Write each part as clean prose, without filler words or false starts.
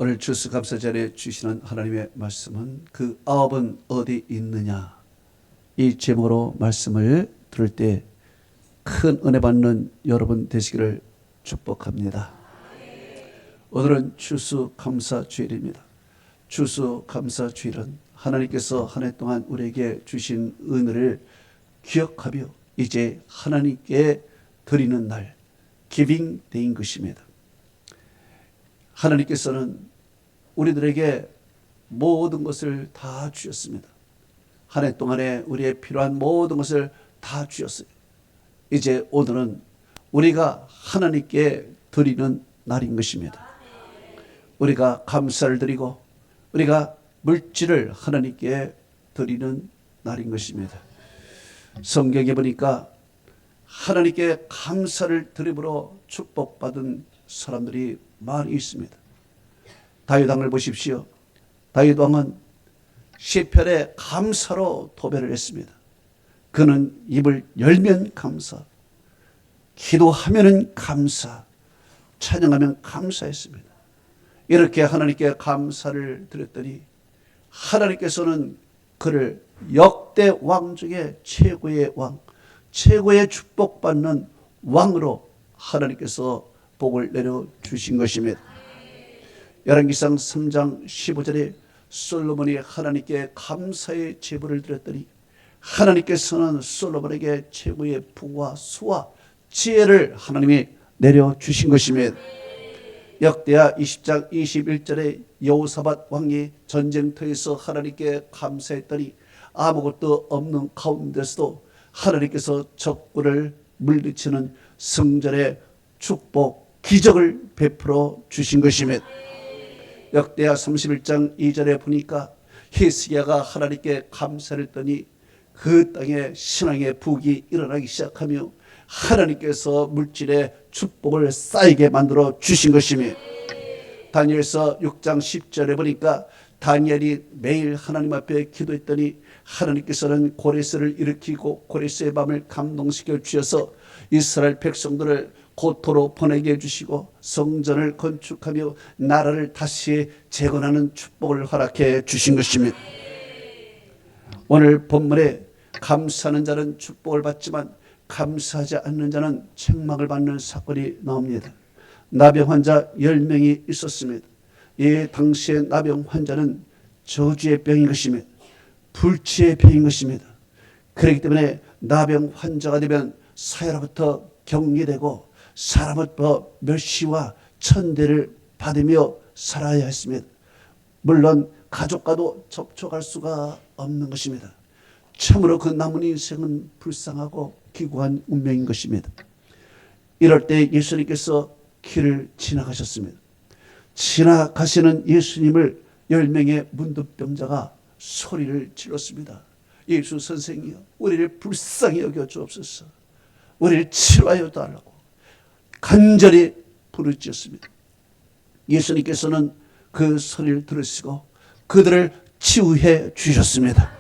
오늘 추수감사절에 주시는 하나님의 말씀은 그 아합은 어디 있느냐, 이 제목으로 말씀을 들을 때 큰 은혜 받는 여러분 되시기를 축복합니다. 오늘은 추수감사주일입니다. 추수감사주일은 하나님께서 한 해 동안 우리에게 주신 은혜를 기억하며 이제 하나님께 드리는 날, 기빙 데이인 것입니다. 하나님께서는 우리들에게 모든 것을 다 주셨습니다. 한 해 동안에 우리의 필요한 모든 것을 다 주셨어요. 이제 오늘은 우리가 하나님께 드리는 날인 것입니다. 우리가 감사를 드리고 우리가 물질을 하나님께 드리는 날인 것입니다. 성경에 보니까 하나님께 감사를 드림으로 축복받은 사람들이 많이 있습니다. 다윗 왕을 보십시오. 다윗 왕은 시편에 감사로 도배를 했습니다. 그는 입을 열면 감사, 기도하면은 감사, 찬양하면 감사했습니다. 이렇게 하나님께 감사를 드렸더니 하나님께서는 그를 역대 왕 중에 최고의 왕, 최고의 축복받는 왕으로 하나님께서 복을 내려주신 것입니다. 열왕기상 3장 15절에 솔로몬이 하나님께 감사의 제물을 드렸더니 하나님께서는 솔로몬에게 최고의 부와 수와 지혜를 하나님이 내려주신 것입니다. 역대하 20장 21절에 여호사밧 왕이 전쟁터에서 하나님께 감사했더니 아무것도 없는 가운데서도 하나님께서 적군을 물리치는 성전의 축복, 기적을 베풀어 주신 것입니다. 역대하 31장 2절에 보니까 히스기야가 하나님께 감사를 했더니 그 땅에 신앙의 북이 일어나기 시작하며 하나님께서 물질의 축복을 쌓이게 만들어 주신 것입니다. 다니엘서 6장 10절에 보니까 다니엘이 매일 하나님 앞에 기도했더니 하나님께서는 고레스를 일으키고 고레스의 밤을 감동시켜 주셔서 이스라엘 백성들을 고토로 보내게 해주시고 성전을 건축하며 나라를 다시 재건하는 축복을 허락해 주신 것입니다. 오늘 본문에 감사하는 자는 축복을 받지만 감사하지 않는 자는 책망을 받는 사건이 나옵니다. 나병 환자 10명이 있었습니다. 이 당시의 나병 환자는 저주의 병인 것입니다. 불치의 병인 것입니다. 그렇기 때문에 나병 환자가 되면 사회로부터 격리되고 사람으로부터 멸시와 천대를 받으며 살아야 했습니다. 물론 가족과도 접촉할 수가 없는 것입니다. 참으로 그 남은 인생은 불쌍하고 기구한 운명인 것입니다. 이럴 때 예수님께서 길을 지나가셨습니다. 지나가시는 예수님을 10명의 문둥병자가 소리를 질렀습니다. 예수 선생이여, 우리를 불쌍히 여겨 주옵소서. 우리를 치료하여 달라고 간절히 부르짖었습니다. 예수님께서는 그 소리를 들으시고 그들을 치유해 주셨습니다.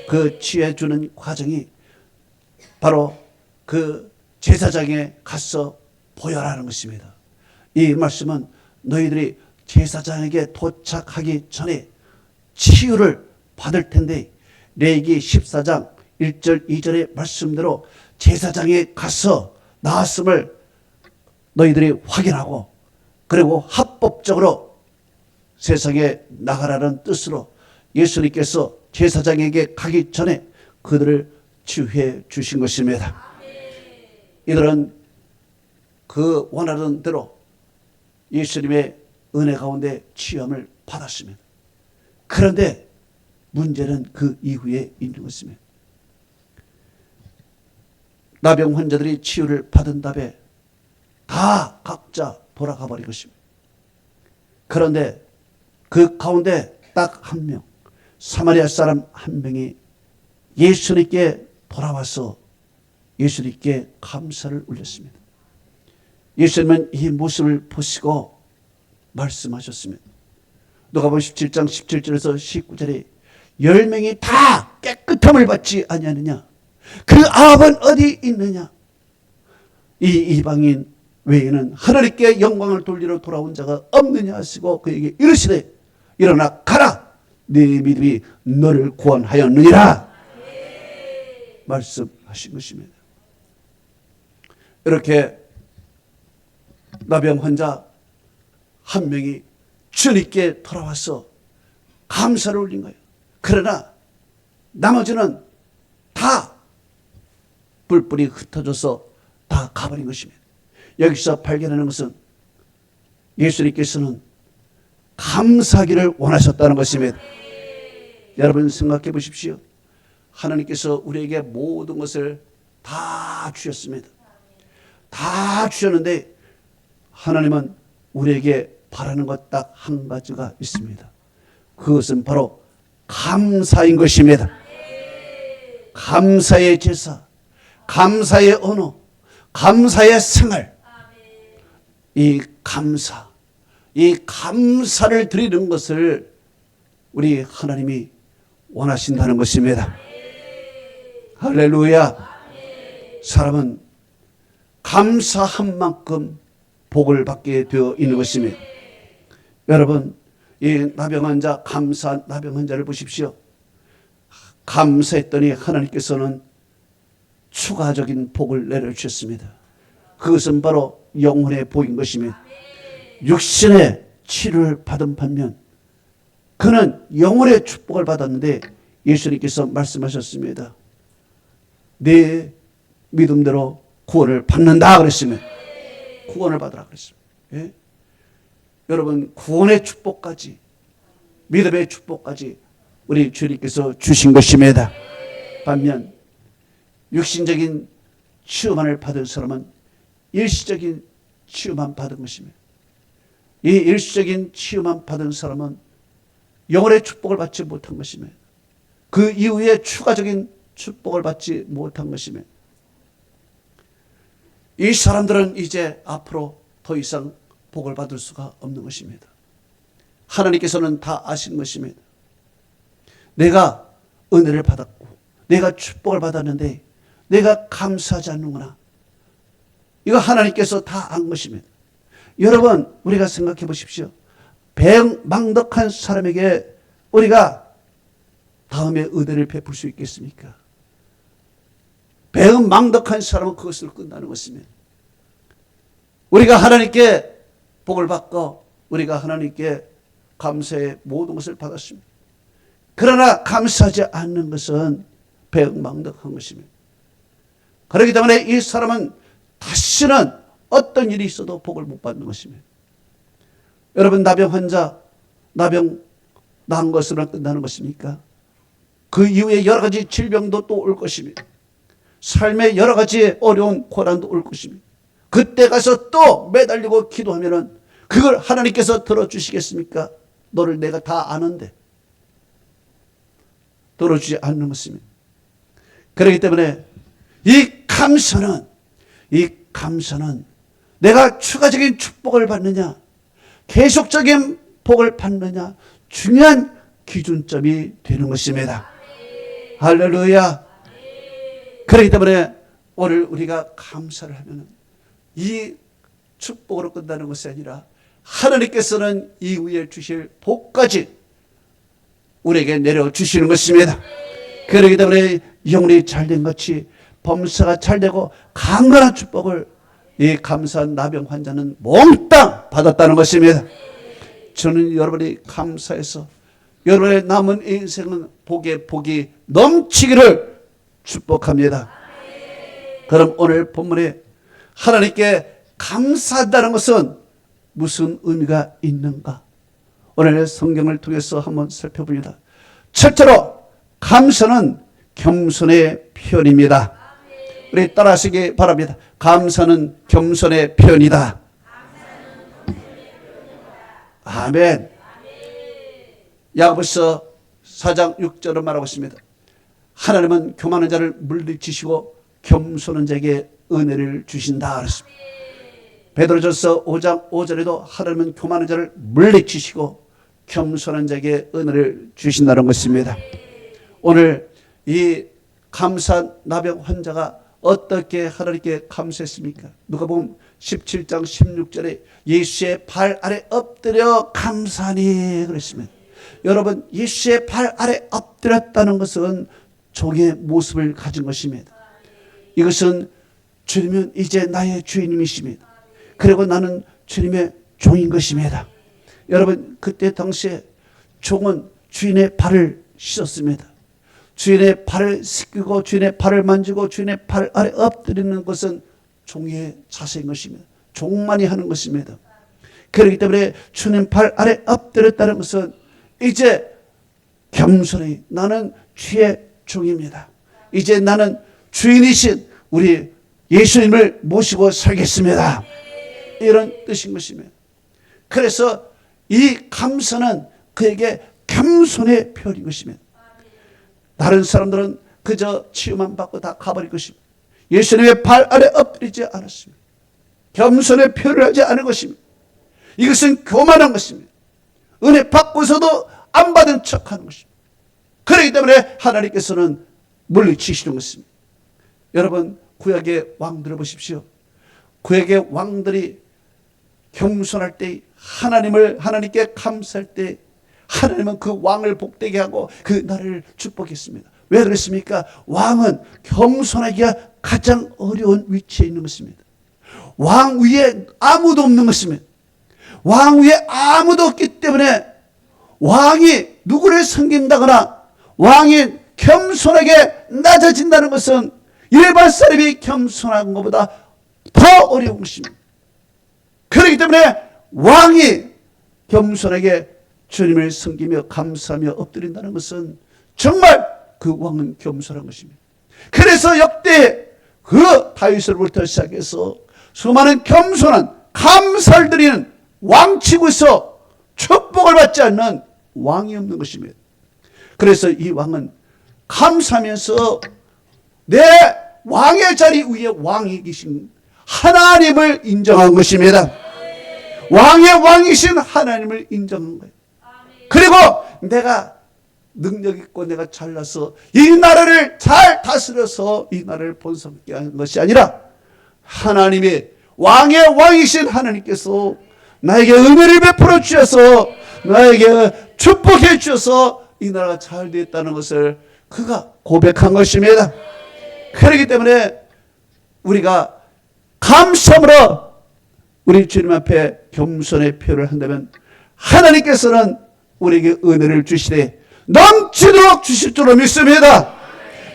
그 치유해 주는 과정이 바로 그 제사장에 가서 보혈하는 것입니다. 이 말씀은 너희들이 제사장에게 도착하기 전에 치유를 받을 텐데 레위기 14장 1절 2절의 말씀대로 제사장에 가서 나았음을 너희들이 확인하고 그리고 합법적으로 세상에 나가라는 뜻으로 예수님께서 제사장에게 가기 전에 그들을 치유해 주신 것입니다. 이들은 그 원하는 대로 예수님의 은혜 가운데 치유함을 받았습니다. 그런데 문제는 그 이후에 있는 것입니다. 나병 환자들이 치유를 받은 다음에 다 각자 돌아가 버린 것입니다. 그런데 그 가운데 딱 한 명, 사마리아 사람 한 명이 예수님께 돌아와서 예수님께 감사를 올렸습니다. 예수님은 이 모습을 보시고 말씀하셨습니다. 누가복음 17장 17절에서 19절에 10명이 다 깨끗함을 받지 아니하느냐? 그 아합은 어디 있느냐? 이 이방인을 외에는 하나님께 영광을 돌리러 돌아온 자가 없느냐 하시고 그에게 이르시되 일어나 가라 네 믿음이 너를 구원하였느니라 말씀하신 것입니다. 이렇게 나병 환자 한 명이 주님께 돌아와서 감사를 올린 거예요. 그러나 나머지는 다 뿔뿔이 흩어져서 다 가버린 것입니다. 여기서 발견하는 것은 예수님께서는 감사하기를 원하셨다는 것입니다. 여러분 생각해 보십시오. 하나님께서 우리에게 모든 것을 다 주셨습니다. 다 주셨는데 하나님은 우리에게 바라는 것 딱 한 가지가 있습니다. 그것은 바로 감사인 것입니다. 감사의 제사, 감사의 언어, 감사의 생활, 이 감사를 드리는 것을 우리 하나님이 원하신다는 것입니다. 할렐루야. 사람은 감사한 만큼 복을 받게 되어 있는 것입니다. 여러분, 이 나병 환자, 감사한 나병 환자를 보십시오. 감사했더니 하나님께서는 추가적인 복을 내려주셨습니다. 그것은 바로 영혼의 복인 것입니다. 육신의 치료를 받은 반면 그는 영혼의 축복을 받았는데 예수님께서 말씀하셨습니다. 내 믿음대로 구원을 받는다 그랬습니다. 구원을 받으라 그랬습니다. 예? 여러분 구원의 축복까지 믿음의 축복까지 우리 주님께서 주신 것입니다. 반면 육신적인 치유만을 받은 사람은 일시적인 치유만 받은 것입니다. 이 일시적인 치유만 받은 사람은 영혼의 축복을 받지 못한 것입니다. 그 이후에 추가적인 축복을 받지 못한 것입니다. 이 사람들은 이제 앞으로 더 이상 복을 받을 수가 없는 것입니다. 하나님께서는 다 아시는 것입니다. 내가 은혜를 받았고 내가 축복을 받았는데 내가 감사하지 않는구나. 이거 하나님께서 다 안 것입니다. 여러분 우리가 생각해 보십시오. 배은망덕한 사람에게 우리가 다음에 은혜를 베풀 수 있겠습니까? 배은망덕한 사람은 그것을 끝나는 것입니다. 우리가 하나님께 복을 받고 우리가 하나님께 감사의 모든 것을 받았습니다. 그러나 감사하지 않는 것은 배은망덕한 것입니다. 그렇기 때문에 이 사람은 다시는 어떤 일이 있어도 복을 못 받는 것입니다. 여러분 나병 환자, 나병 난 것으로 끝나는 것입니까? 그 이후에 여러 가지 질병도 또 올 것입니다. 삶의 여러 가지 어려운 고난도 올 것입니다. 그때 가서 또 매달리고 기도하면은 그걸 하나님께서 들어주시겠습니까? 너를 내가 다 아는데 들어주지 않는 것입니다. 그렇기 때문에 이 감사는 내가 추가적인 축복을 받느냐 계속적인 복을 받느냐 중요한 기준점이 되는 것입니다. 할렐루야. 그렇기 때문에 오늘 우리가 감사를 하면 이 축복으로 끝나는 것이 아니라 하나님께서는 이후에 주실 복까지 우리에게 내려주시는 것입니다. 그렇기 때문에 영혼이 잘된 것이 범사가 잘되고 강건한 축복을 이 감사한 나병 환자는 몽땅 받았다는 것입니다. 저는 여러분이 감사해서 여러분의 남은 인생은 복이 넘치기를 축복합니다. 그럼 오늘 본문에 하나님께 감사한다는 것은 무슨 의미가 있는가? 오늘 성경을 통해서 한번 살펴봅니다. 첫째로 감사는 겸손의 표현입니다. 우리 따라하시기 바랍니다. 감사는 겸손의 표현이다. 아멘. 야고보서 4장 6절은 말하고 있습니다. 하나님은 교만한 자를 물리치시고 겸손한 자에게 은혜를 주신다 그랬습니다. 베드로전서 5장 5절에도 하나님은 교만한 자를 물리치시고 겸손한 자에게 은혜를 주신다는 것입니다. 오늘 이 감사한 나병 환자가 어떻게 하나님께 감사했습니까? 누가복음 17장 16절에 예수의 발 아래 엎드려 감사하니 그랬습니다. 여러분, 예수의 발 아래 엎드렸다는 것은 종의 모습을 가진 것입니다. 이것은 주님은 이제 나의 주인님이십니다. 그리고 나는 주님의 종인 것입니다. 여러분, 그때 당시에 종은 주인의 발을 씻었습니다. 주인의 발을 씻기고 주인의 발을 만지고 주인의 발 아래 엎드리는 것은 종의 자세인 것입니다. 종만이 하는 것입니다. 그렇기 때문에 주님 발 아래 엎드렸다는 것은 이제 겸손히 나는 주의 종입니다. 이제 나는 주인이신 우리 예수님을 모시고 살겠습니다. 이런 뜻인 것입니다. 그래서 이 감사는 그에게 겸손의 표현인 것입니다. 다른 사람들은 그저 치유만 받고 다 가버릴 것입니다. 예수님의 발 아래 엎드리지 않았습니다. 겸손의 표현을 하지 않은 것입니다. 이것은 교만한 것입니다. 은혜 받고서도 안 받은 척하는 것입니다. 그렇기 때문에 하나님께서는 물리치시는 것입니다. 여러분, 구약의 왕들을 보십시오. 구약의 왕들이 겸손할 때, 하나님께 감사할 때 하나님은 그 왕을 복되게 하고 그 나라를 축복했습니다. 왜 그랬습니까? 왕은 겸손하기가 가장 어려운 위치에 있는 것입니다. 왕 위에 아무도 없는 것입니다. 왕 위에 아무도 없기 때문에 왕이 누구를 섬긴다거나 왕이 겸손하게 낮아진다는 것은 일반 사람이 겸손한 것보다 더 어려운 것입니다. 그렇기 때문에 왕이 겸손하게 주님을 섬기며 감사하며 엎드린다는 것은 정말 그 왕은 겸손한 것입니다. 그래서 역대 그 다윗으로부터 시작해서 수많은 겸손한 감사를 드리는 왕치고서 축복을 받지 않는 왕이 없는 것입니다. 그래서 이 왕은 감사하면서 내 왕의 자리 위에 왕이 계신 하나님을 인정한 것입니다. 왕의 왕이신 하나님을 인정한 거예요. 그리고 내가 능력 있고 내가 잘나서 이 나라를 잘 다스려서 이 나라를 번성하게 하는 것이 아니라 하나님이 왕의 왕이신 하나님께서 나에게 은혜를 베풀어 주셔서 나에게 축복해 주셔서 이 나라가 잘 되었다는 것을 그가 고백한 것입니다. 그렇기 때문에 우리가 감사함으로 우리 주님 앞에 겸손의 표를 한다면 하나님께서는 우리에게 은혜를 주시되 넘치도록 주실 줄로 믿습니다.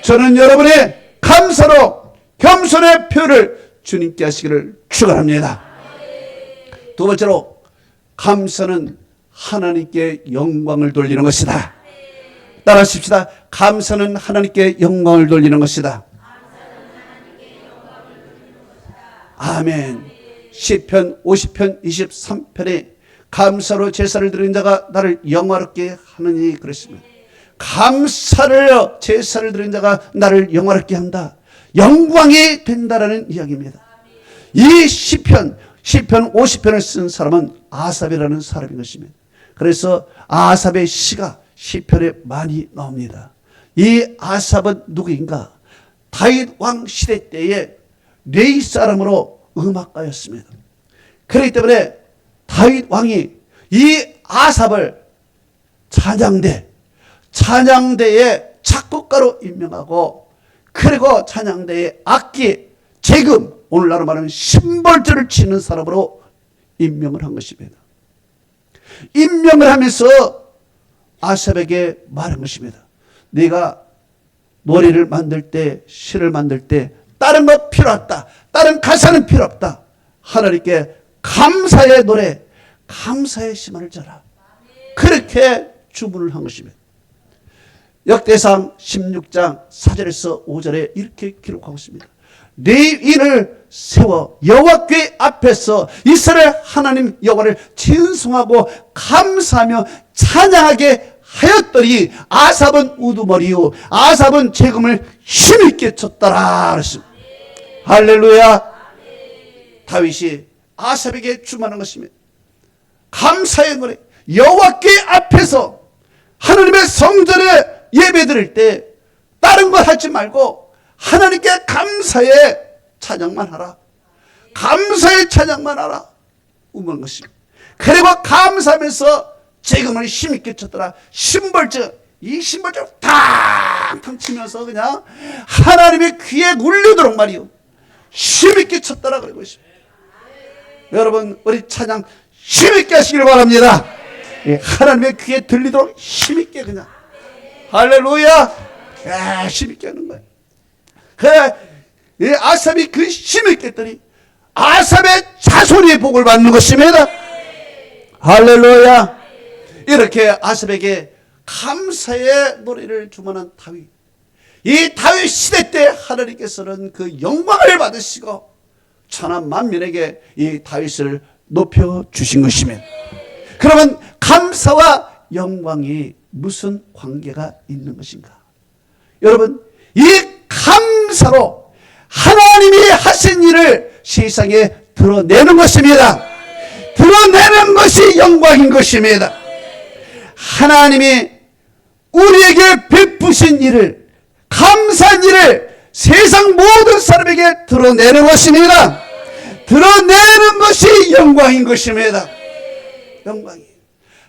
저는 여러분의 감사로 겸손의 표를 주님께 하시기를 축원합니다. 두 번째로 감사는 하나님께 영광을 돌리는 것이다. 따라하십시다. 감사는 하나님께 영광을 돌리는 것이다. 아멘. 시편 50편 23편에 감사로 제사를 드리는 자가 나를 영화롭게 하느니 그랬습니다. 감사를 제사를 드리는 자가 나를 영화롭게 한다. 영광이 된다라는 이야기입니다. 이 시편 50편을 쓴 사람은 아삽이라는 사람인 것입니다. 그래서 아삽의 시가 시편에 많이 나옵니다. 이 아삽은 누구인가? 다윗 왕 시대 때에 레위 사람으로 음악가였습니다. 그렇기 때문에 다윗 왕이 이 아삽을 찬양대의 작곡가로 임명하고 그리고 찬양대의 악기, 재금, 오늘날로 말하면 심벌전을 치는 사람으로 임명을 한 것입니다. 임명을 하면서 아삽에게 말한 것입니다. 네가 노래를 만들 때, 시를 만들 때 다른 거 필요 없다. 다른 가사는 필요 없다. 하나님께 감사의 노래, 감사의 시만을 져라. 그렇게 주문을 한 것입니다. 역대상 16장 4절에서 5절에 이렇게 기록하고 있습니다. 레위인을 세워 여호와께 앞에서 이스라엘 하나님 여호와를 찬송하고 감사하며 찬양하게 하였더니 아삽은 우두머리요 아삽은 재금을 힘있게 쳤더라 그랬습니다. 할렐루야. 다윗이 아삽에게 주문한 것입니다. 감사의 노래, 여호와께 앞에서 하나님의 성전에 예배 드릴 때 다른 거 하지 말고 하나님께 감사의 찬양만 하라. 감사의 찬양만 하라. 우는 것입니다. 그리고 감사하면서 재금을 힘있게 쳤더라. 심벌적, 이 심벌적 탕탕 치면서 그냥 하나님의 귀에 울리도록 말이요, 힘있게 쳤더라. 그러고 있습니다. 여러분, 우리 찬양 힘있게 하시길 바랍니다. 예, 하나님의 귀에 들리도록 힘있게 그냥. 할렐루야. 힘있게 하는 거예요. 그래, 아삽이 그 힘있게 했더니 아삽의 자손이 복을 받는 것입니다. 할렐루야. 이렇게 아삽에게 감사의 노래를 주문한 다윗. 이 다윗 시대 때 하나님께서는 그 영광을 받으시고 천하 만민에게 이 다윗을 높여주신 것입니다. 그러면 감사와 영광이 무슨 관계가 있는 것인가? 여러분, 이 감사로 하나님이 하신 일을 세상에 드러내는 것입니다. 드러내는 것이 영광인 것입니다. 하나님이 우리에게 베푸신 일을, 감사한 일을 세상 모든 사람에게 드러내는 것입니다. 드러내는 것이 영광인 것입니다. 영광이.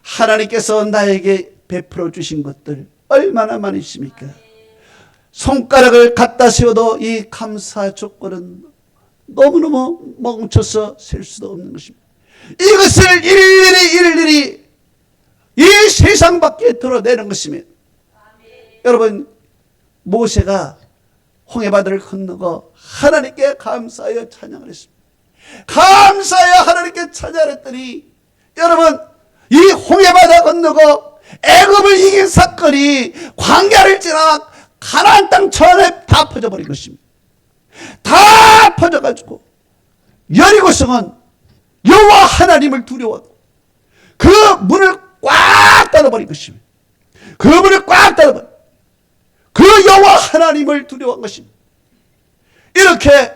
하나님께서 나에게 베풀어 주신 것들 얼마나 많이 있습니까? 손가락을 갖다 세워도 이 감사 조건은 너무너무 멈춰서 셀 수도 없는 것입니다. 이것을 일일이 이 세상 밖에 드러내는 것입니다. 여러분, 모세가 홍해바다를 건너고 하나님께 감사하여 찬양을 했습니다. 감사하여 하나님께 찬양했더니 여러분, 이 홍해바다 건너고 애굽을 이긴 사건이 광야를 지나 가나안 땅 전에 다 퍼져버린 것입니다. 다 퍼져가지고 여리고성은 여호와 하나님을 두려워하고 그 문을 꽉 닫아버린 것입니다. 그 문을 꽉 닫아버린, 그 여호와 하나님을 두려워한 것입니다. 이렇게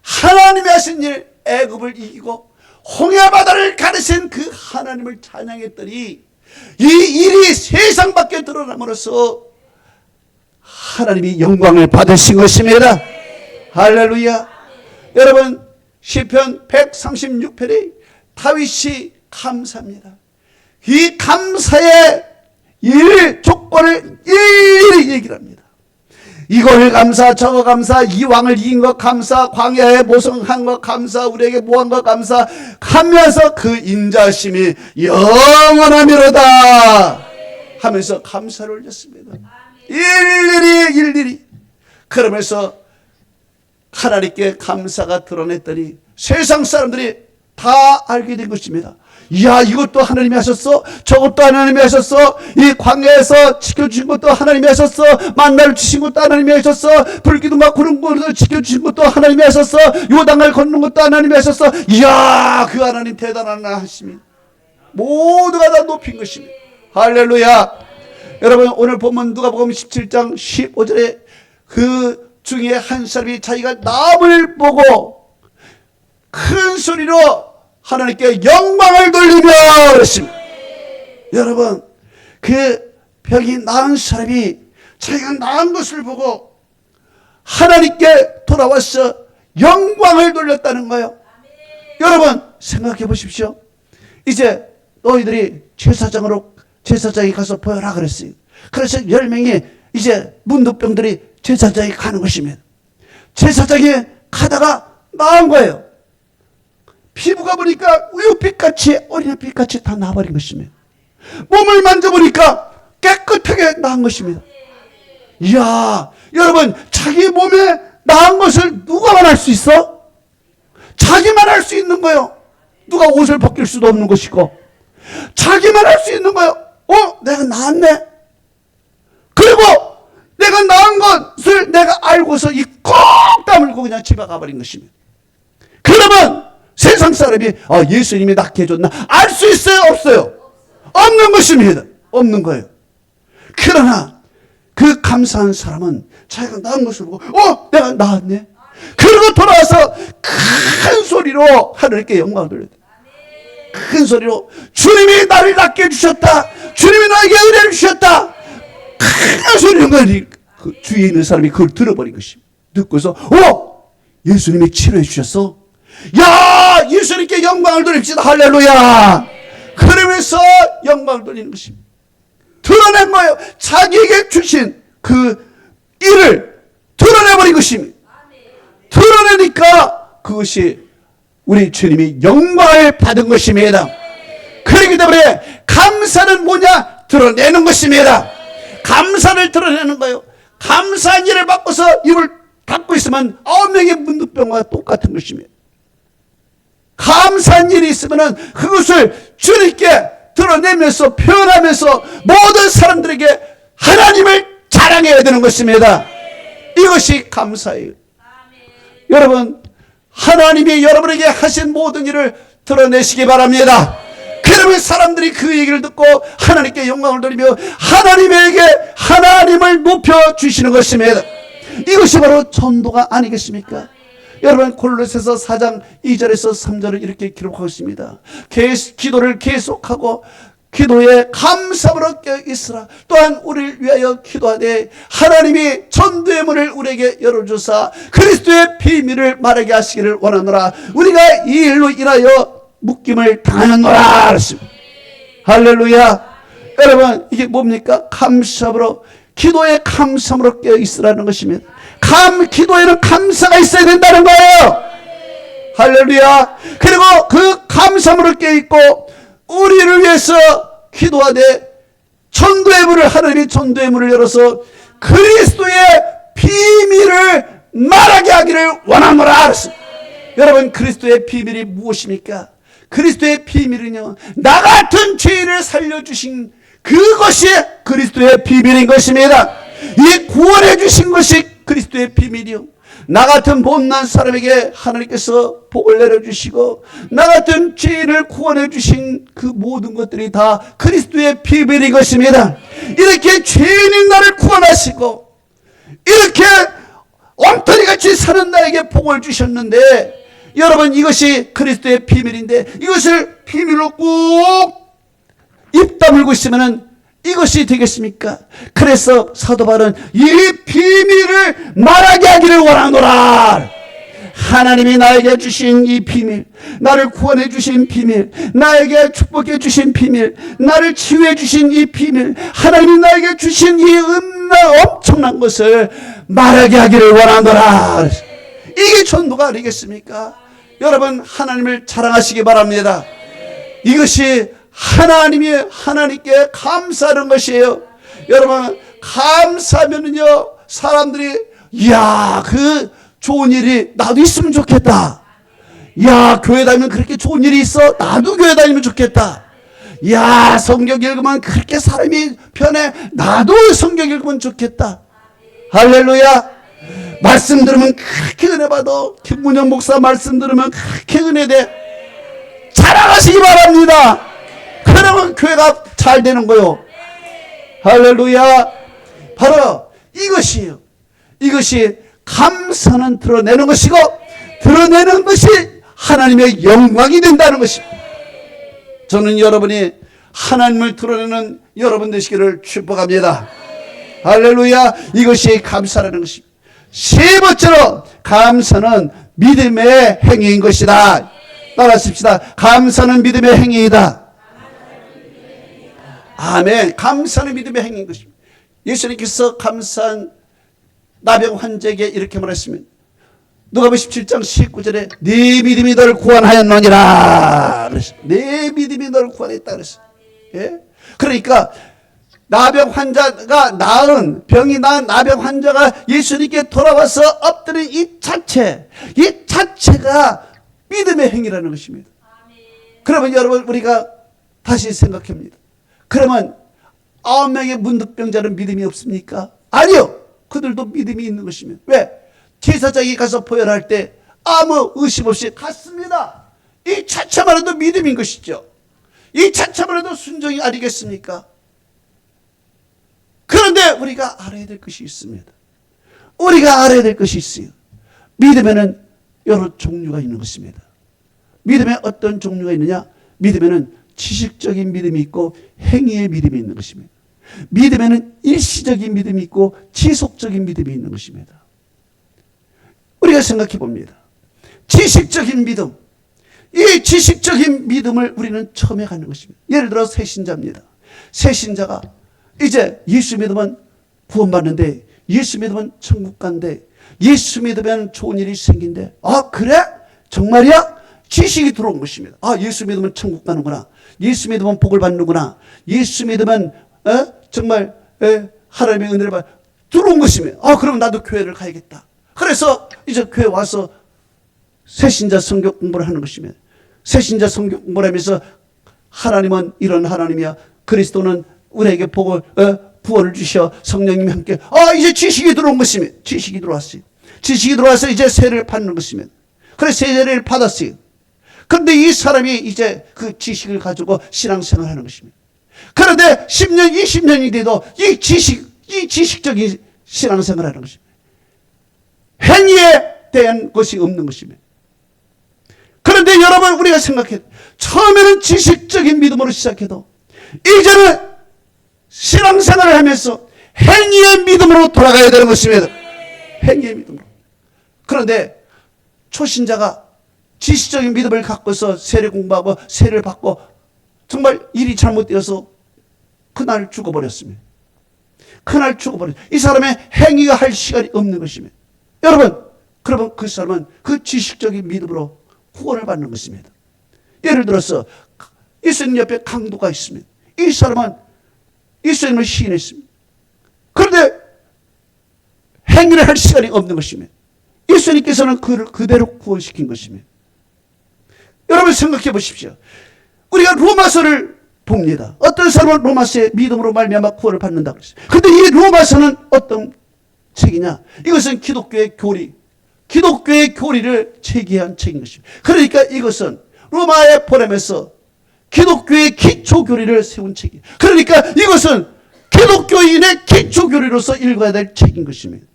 하나님이 하신 일, 애굽을 이기고 홍해바다를 가르신 그 하나님을 찬양했더니 이 일이 세상 밖에 드러남으로써 하나님이 영광을 받으신 것입니다. 할렐루야. 여러분, 시편 136편에 다윗이 감사합니다. 이 감사의 일 조건을 일일이 얘기를 합니다. 이걸 감사, 저거 감사, 이 왕을 이긴 것 감사, 광야에 모성한 것 감사, 우리에게 모한 것 감사 하면서 그 인자심이 영원하미로다 하면서 감사를 올렸습니다. 일일이 그러면서 하나님께 감사가 드러냈더니 세상 사람들이 다 알게 된 것입니다. 이야, 이것도 하나님이 하셨어? 저것도 하나님이 하셨어? 이 광야에서 지켜주신 것도 하나님이 하셨어? 만나를 주신 것도 하나님이 하셨어? 불기둥과 구름을 지켜주신 것도 하나님이 하셨어? 요단을 걷는 것도 하나님이 하셨어? 이야, 그 하나님 대단한 하심이 모두가 다 높인 것입니다. 할렐루야. 여러분, 오늘 보면 누가복음 17장 15절에 그 중에 한 사람이 자기가 남을 보고 큰 소리로 하나님께 영광을 돌리며 그랬습니다. 여러분, 그 병이 나은 사람이 자기가 나은 것을 보고 하나님께 돌아와서 영광을 돌렸다는 거예요. 여러분, 생각해 보십시오. 이제 너희들이 제사장이 가서 보여라 그랬어요. 그래서 10명이 이제 문둥병들이 제사장이 가는 것입니다. 제사장이 가다가 나은 거예요. 피부가 보니까 우유빛같이, 어린애빛같이 다 나와버린 것입니다. 몸을 만져보니까 깨끗하게 나은 것입니다. 이야, 여러분, 자기 몸에 나은 것을 누가 말할 수 있어? 자기만 할 수 있는 거예요. 누가 옷을 벗길 수도 없는 것이고 자기만 할 수 있는 거예요. 내가 나았네. 그리고 내가 나은 것을 내가 알고서 이 꼭 다물고 그냥 집에 가버린 것입니다. 그러면 세상 사람이 예수님이 낫게 해줬나? 알 수 있어요? 없어요? 없는 것입니다. 없는 거예요. 그러나 그 감사한 사람은 자기가 나은 것을 보고 내가 나았네. 그리고 돌아와서 큰 소리로 하나님께 영광을 돌려야 돼. 큰 소리로 주님이 나를 낫게 해주셨다. 주님이 나에게 은혜를 주셨다. 큰 소리로 그 주위에 있는 사람이 그걸 들어버린 것입니다. 듣고서 예수님이 치료해 주셨어? 야, 예수님께 영광을 돌립시다. 할렐루야. 그러면서 영광을 돌리는 것입니다. 드러낸 거예요. 자기에게 주신 그 일을 드러내버린 것입니다. 드러내니까 그것이 우리 주님이 영광을 받은 것입니다. 그렇기 때문에 감사는 뭐냐? 드러내는 것입니다. 감사를 드러내는 거예요. 감사한 일을 받고서 입을 닫고 있으면 9명의 문둥병과 똑같은 것입니다. 감사한 일이 있으면 그것을 주님께 드러내면서 표현하면서 모든 사람들에게 하나님을 자랑해야 되는 것입니다. 이것이 감사예요. 여러분, 하나님이 여러분에게 하신 모든 일을 드러내시기 바랍니다. 그러면 사람들이 그 얘기를 듣고 하나님께 영광을 돌리며 하나님에게 하나님을 높여주시는 것입니다. 이것이 바로 전도가 아니겠습니까? 여러분, 골로새서 4장 2절에서 3절을 이렇게 기록하고 있습니다. 기도를 계속하고 기도에 감사함으로 껴있으라. 또한 우리를 위하여 기도하되 하나님이 전도의 문을 우리에게 열어주사 그리스도의 비밀을 말하게 하시기를 원하노라. 우리가 이 일로 인하여 묶임을 당하였노라. 그렇습니다. 할렐루야. 여러분, 이게 뭡니까? 감사함으로, 기도에 감사함으로 껴있으라는 것입니다. 기도에는 감사가 있어야 된다는 거예요. 할렐루야. 그리고 그 감사함으로 껴있고 우리를 위해서 기도하되 전도의 문을, 하나님이 전도의 문을 열어서 그리스도의 비밀을 말하게 하기를 원하노라. 여러분, 그리스도의 비밀이 무엇입니까? 그리스도의 비밀은요, 나 같은 죄인을 살려주신 그것이 그리스도의 비밀인 것입니다. 이 구원해 주신 것이 그리스도의 비밀이요, 나 같은 못난 사람에게 하나님께서 복을 내려주시고 나 같은 죄인을 구원해 주신 그 모든 것들이 다 그리스도의 비밀인 것입니다. 이렇게 죄인인 나를 구원하시고 이렇게 엉터리같이 사는 나에게 복을 주셨는데, 여러분, 이것이 그리스도의 비밀인데 이것을 비밀로 꼭 입 다물고 있으면 이것이 되겠습니까? 그래서 사도 바울은 이 비밀을 말하게 하기를 원하노라. 하나님이 나에게 주신 이 비밀, 나를 구원해 주신 비밀, 나에게 축복해 주신 비밀, 나를 치유해 주신 이 비밀, 하나님이 나에게 주신 이 엄청난 것을 말하게 하기를 원하노라. 이게 전도가 아니겠습니까? 여러분, 하나님을 자랑하시기 바랍니다. 이것이 하나님께 감사하는 것이에요. 여러분, 감사하면은요, 사람들이, 이야, 그 좋은 일이 나도 있으면 좋겠다. 야, 교회 다니면 그렇게 좋은 일이 있어. 나도 교회 다니면 좋겠다. 야, 성경 읽으면 그렇게 사람이 편해. 나도 성경 읽으면 좋겠다. 할렐루야. 말씀 들으면 그렇게 은혜 받아. 김문영 목사 말씀 들으면 그렇게 은혜돼. 자랑하시기 바랍니다. 그러면 교회가 잘 되는 거요. 할렐루야. 바로 이것이에요. 이것이 감사는 드러내는 것이고, 드러내는 것이 하나님의 영광이 된다는 것입니다. 저는 여러분이 하나님을 드러내는 여러분 되시기를 축복합니다. 할렐루야. 이것이 감사라는 것입니다. 세 번째로, 감사는 믿음의 행위인 것이다. 따라하십시다. 감사는 믿음의 행위이다. 아멘. 감사는 믿음의 행위인 것입니다. 예수님께서 감사한 나병 환자에게 이렇게 말했습니다. 누가복음 17장 19절에 네 믿음이 너를 구원하였느니라. 네 믿음이 너를 구원했다 그랬어요. 예? 그러니까 나병 환자가 병이 나은 나병 환자가 예수님께 돌아와서 엎드린 이 자체가 믿음의 행위라는 것입니다. 그러면 여러분, 우리가 다시 생각합니다. 그러면 9명의 문둥병자는 믿음이 없습니까? 아니요. 그들도 믿음이 있는 것이면. 왜? 제사장이 가서 보혈할 때 아무 의심 없이 갔습니다. 이 자체만 해도 믿음인 것이죠. 이 자체만 해도 순종이 아니겠습니까? 그런데 우리가 알아야 될 것이 있습니다. 우리가 알아야 될 것이 있어요. 믿음에는 여러 종류가 있는 것입니다. 믿음에 어떤 종류가 있느냐? 믿음에는 지식적인 믿음이 있고 행위의 믿음이 있는 것입니다. 믿음에는 일시적인 믿음이 있고 지속적인 믿음이 있는 것입니다. 우리가 생각해 봅니다. 지식적인 믿음, 이 지식적인 믿음을 우리는 처음에 갖는 것입니다. 예를 들어 새신자입니다. 새신자가 이제 예수 믿으면 구원받는데, 예수 믿으면 천국 간대, 예수 믿으면 좋은 일이 생긴대. 아, 그래? 정말이야? 지식이 들어온 것입니다. 아, 예수 믿으면 천국 가는구나. 예수 믿으면 복을 받는구나. 예수 믿으면 정말 하나님의 은혜를 받 들어온 것입니다. 아, 그럼 나도 교회를 가야겠다. 그래서 이제 교회 와서 새신자 성경 공부를 하는 것입니다. 새신자 성경 공부를 하면서 하나님은 이런 하나님이야. 그리스도는 우리에게 복을 구원을 주셔. 성령님이 함께. 아, 이제 지식이 들어온 것입니다. 지식이 들어왔어요. 지식이 들어와서 이제 세례를 받는 것입니다. 그래서 세례를 받았어요. 그런데 이 사람이 이제 그 지식을 가지고 신앙생활을 하는 것입니다. 그런데 10년, 20년이 돼도 이 지식적인 신앙생활을 하는 것입니다. 행위에 대한 것이 없는 것입니다. 그런데 여러분, 우리가 생각해, 처음에는 지식적인 믿음으로 시작해도 이제는 신앙생활을 하면서 행위의 믿음으로 돌아가야 되는 것입니다. 행위의 믿음으로. 그런데 초신자가 지식적인 믿음을 갖고서 세례 공부하고 세례를 받고 정말 일이 잘못되어서 그날 죽어버렸습니다. 그날 죽어버렸습니다. 이 사람의 행위가 할 시간이 없는 것입니다. 여러분, 그러면 그 사람은 그 지식적인 믿음으로 구원을 받는 것입니다. 예를 들어서 예수님 옆에 강도가 있습니다. 이 사람은 예수님을 시인했습니다. 그런데 행위를 할 시간이 없는 것입니다. 예수님께서는 그를 그대로 구원시킨 것입니다. 여러분 생각해 보십시오. 우리가 로마서를 봅니다. 어떤 사람은 로마서의 믿음으로 말미암아 구원을 받는다고 그랬어요. 그런데 이 로마서는 어떤 책이냐? 이것은 기독교의 교리, 기독교의 교리를 제기한 책인 것입니다. 그러니까 이것은 로마에 보내면서 기독교의 기초 교리를 세운 책이에요. 그러니까 이것은 기독교인의 기초 교리로서 읽어야 될 책인 것입니다.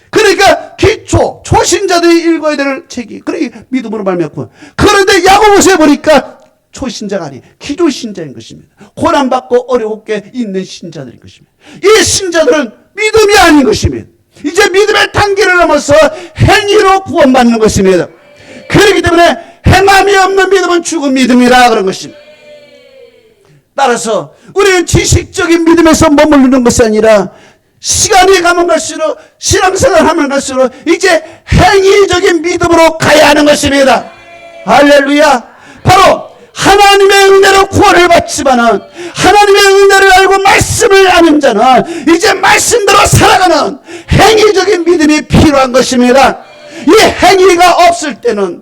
그러니까 초신자들이 읽어야 될 책이, 그러니까 믿음으로 말미암고. 그런데 야고보서에 보니까 초신자가 아니 기초신자인 것입니다. 고난받고 어렵게 있는 신자들인 것입니다. 이 신자들은 믿음이 아닌 것입니다. 이제 믿음의 단계를 넘어서 행위로 구원받는 것입니다. 그렇기 때문에 행함이 없는 믿음은 죽은 믿음이라 그런 것입니다. 따라서 우리는 지식적인 믿음에서 머무르는 것이 아니라 시간이 가면 갈수록, 신앙생활 하면 갈수록 이제 행위적인 믿음으로 가야 하는 것입니다. 할렐루야. 바로 하나님의 은혜로 구원을 받지만은, 하나님의 은혜를 알고 말씀을 아는 자는 이제 말씀대로 살아가는 행위적인 믿음이 필요한 것입니다. 이 행위가 없을 때는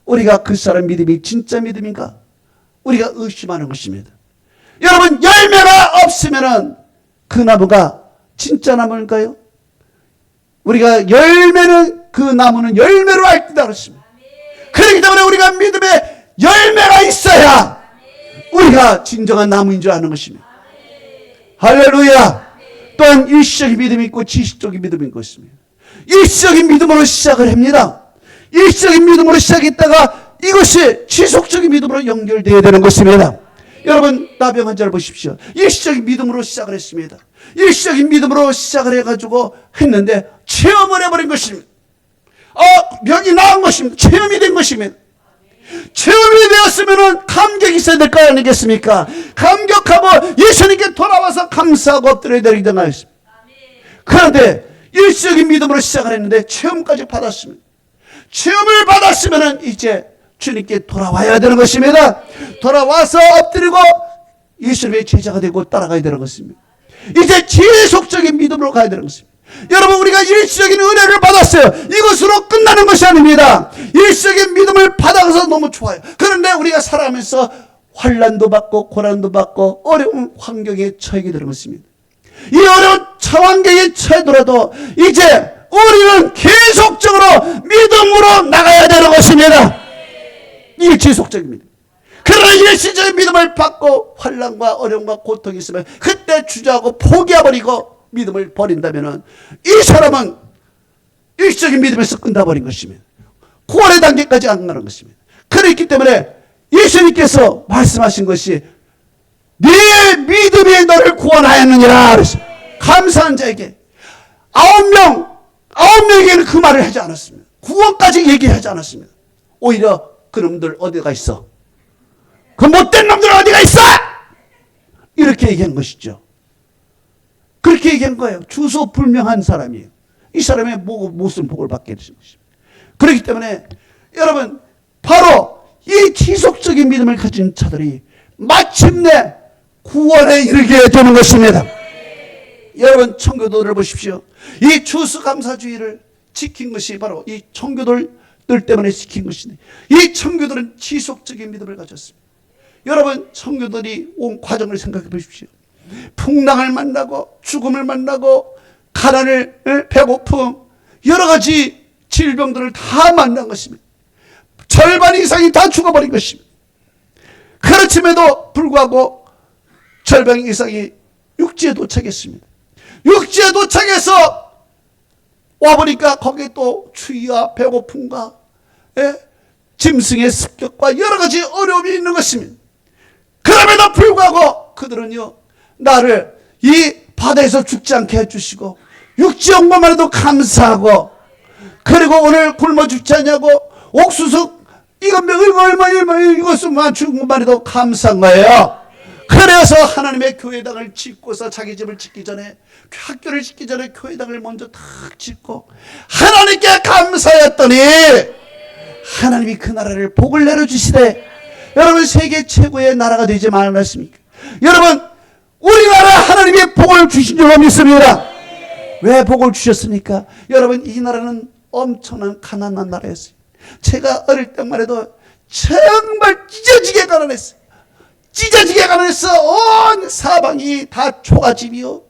우리가 그 사람 믿음이 진짜 믿음인가? 우리가 의심하는 것입니다. 여러분, 열매가 없으면은 그 나무가 진짜 나무일까요? 우리가 그 나무는 열매로 알기다 그랬습니다. 그렇기 때문에 우리가 믿음에 열매가 있어야 우리가 진정한 나무인 줄 아는 것입니다. 할렐루야. 또한 일시적인 믿음이 있고 지식적인 믿음이 있습니다. 일시적인 믿음으로 시작을 합니다. 일시적인 믿음으로 시작했다가 이것이 지속적인 믿음으로 연결되어야 되는 것입니다. 여러분, 나병 환자를 보십시오. 일시적인 믿음으로 시작을 했습니다. 일시적인 믿음으로 시작을 해가지고 했는데 체험을 해버린 것입니다. 병이 나은 것입니다. 체험이 된 것입니다. 체험이 되었으면 감격이 있어야 될 거 아니겠습니까? 감격하고 예수님께 돌아와서 감사하고 엎드려야 되기 때문에. 그런데 일시적인 믿음으로 시작을 했는데 체험까지 받았습니다. 체험을 받았으면 이제 주님께 돌아와야 되는 것입니다. 돌아와서 엎드리고 예수님의 제자가 되고 따라가야 되는 것입니다. 이제 지속적인 믿음으로 가야 되는 것입니다. 여러분, 우리가 일시적인 은혜를 받았어요. 이것으로 끝나는 것이 아닙니다. 일시적인 믿음을 받아서 너무 좋아요. 그런데 우리가 살아가면서 환난도 받고 고난도 받고 어려운 환경에 처하게 되는 것입니다. 이 어려운 환경에 처하더라도 이제 우리는 계속적으로 믿음으로 나가야 되는 것입니다. 이게 지속적인 믿음. 그러나 일시적인 믿음을 받고 환난과 어려움과 고통이 있으면 그때 주저하고 포기해버리고 믿음을 버린다면 이 사람은 일시적인 믿음에서 끝나버린 것입니다. 구원의 단계까지 안 가는 것입니다. 그렇기 때문에 예수님께서 말씀하신 것이 네 믿음이 너를 구원하였느니라 그랬어요. 감사한 자에게 아홉 명에게는 그 말을 하지 않았습니다. 구원까지 얘기하지 않았습니다. 오히려 그놈들 어디가 있어? 그 못된 놈들 어디가 있어? 이렇게 얘기한 것이죠. 그렇게 얘기한 거예요. 주소 불명한 사람이에요. 이 사람의 무슨 복을 받게 되신 것입니다. 그렇기 때문에 여러분, 바로 이 지속적인 믿음을 가진 자들이 마침내 구원에 이르게 되는 것입니다. 여러분, 청교도를 보십시오. 이 추수감사주의를 지킨 것이 바로 이 청교도들 때문에 지킨 것인데, 이 청교도는 지속적인 믿음을 가졌습니다. 여러분, 청교도들이 온 과정을 생각해 보십시오. 풍랑을 만나고 죽음을 만나고 가난을, 배고픔, 여러 가지 질병들을 다 만난 것입니다. 절반 이상이 다 죽어버린 것입니다. 그렇음에도 불구하고 절반 이상이 육지에 도착했습니다. 육지에 도착해서 와보니까 거기에 또 추위와 배고픔과 짐승의 습격과 여러 가지 어려움이 있는 것입니다. 그럼에도 불구하고 그들은요, 나를 이 바다에서 죽지 않게 해주시고 육지 온 것만 해도 감사하고, 그리고 오늘 굶어 죽지 않냐고 옥수수 이건 얼마 이것만 죽은 것만 해도 감사한 거예요. 그래서 하나님의 교회당을 짓고서 자기 집을 짓기 전에, 학교를 짓기 전에 교회당을 먼저 탁 짓고 하나님께 감사했더니 하나님이 그 나라를 복을 내려주시되, 여러분, 세계 최고의 나라가 되지 말았습니까? 여러분, 우리나라 하나님의 복을 주신 줄 믿습니다. 왜 복을 주셨습니까? 여러분, 이 나라는 엄청난 가난한 나라였어요. 제가 어릴 때만 해도 정말 찢어지게 가난했어요. 찢어지게 가난했어. 온 사방이 다 초가집이요.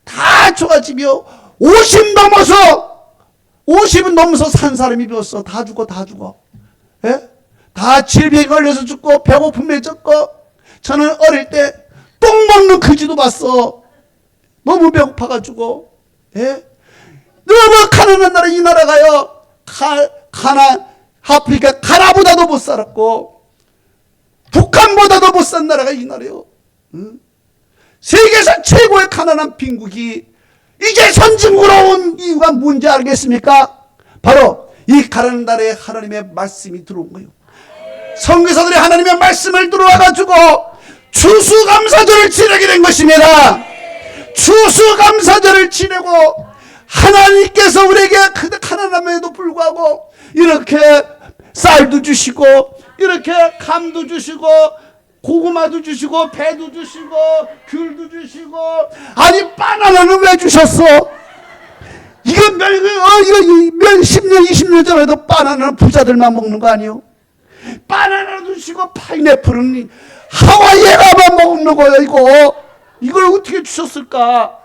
다 초가집이요. 50은 넘어서 산 사람이 비었어. 다 죽어. 예? 다 질병에 걸려서 죽고 배고픔에 죽고. 저는 어릴 때 똥 먹는 그지도 봤어. 너무 배고파가지고. 예? 너무 가난한 나라, 이 나라가요. 아프리카 가나보다도 못 살았고 북한보다도 못 산 나라가 이 나라요. 응? 세계에서 최고의 가난한 빈국이 이제 선진국으로 온 이유가 뭔지 알겠습니까? 바로 이 가난한 나라에 하나님의 말씀이 들어온 거예요. 선교사들이 하나님의 말씀을 들어와가지고 추수감사절을 지내게 된 것입니다. 추수감사절을 지내고 하나님께서 우리에게 그 가난함에도 불구하고 이렇게 쌀도 주시고, 이렇게 감도 주시고, 고구마도 주시고, 배도 주시고, 귤도 주시고, 아니 바나나는 왜 주셨어? 이거 10년 20년 전에도 바나나는 부자들만 먹는 거 아니에요? 바나나도 주시고 파인애플은 하와이에가만 먹는 거야. 이걸 어떻게 주셨을까?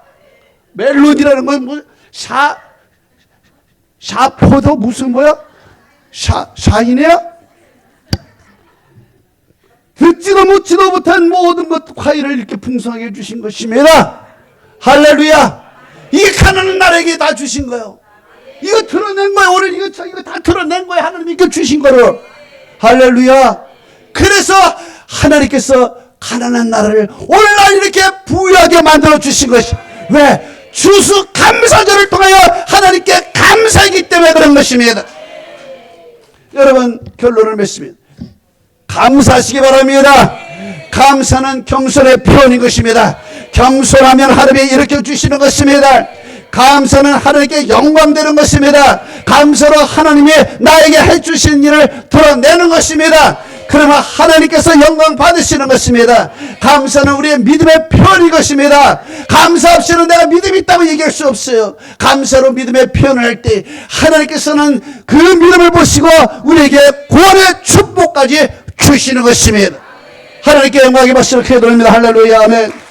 멜론이라는 건 뭐 샤포도 무슨 뭐야? 샤이네야? 듣지도 묻지도 못한 모든 것 과일을 이렇게 풍성하게 주신 것입니다. 할렐루야. 이 가난한 나라에게 다 주신 거예요. 이거 드러낸 거예요. 오늘 이거 다 드러낸 거예요. 하나님께 주신 거를. 할렐루야. 그래서 하나님께서 가난한 나라를 오늘날 이렇게 부유하게 만들어 주신 것이, 왜? 추수감사절을 통하여 하나님께 감사하기 때문에 그런 것입니다. 여러분, 결론을 맺습니다. 감사하시기 바랍니다. 감사는 겸손의 표현인 것입니다. 겸손하면 하나님이 일으켜 주시는 것입니다. 감사는 하나님께 영광되는 것입니다. 감사로 하나님이 나에게 해주신 일을 드러내는 것입니다. 그러면 하나님께서 영광 받으시는 것입니다. 감사는 우리의 믿음의 표현인 것입니다. 감사 없이는 내가 믿음이 있다고 얘기할 수 없어요. 감사로 믿음의 표현을 할 때 하나님께서는 그 믿음을 보시고 우리에게 구원의 축복까지 주시는 것입니다. 하나님께 영광이 받으시도록 기도드립니다. 할렐루야. 아멘.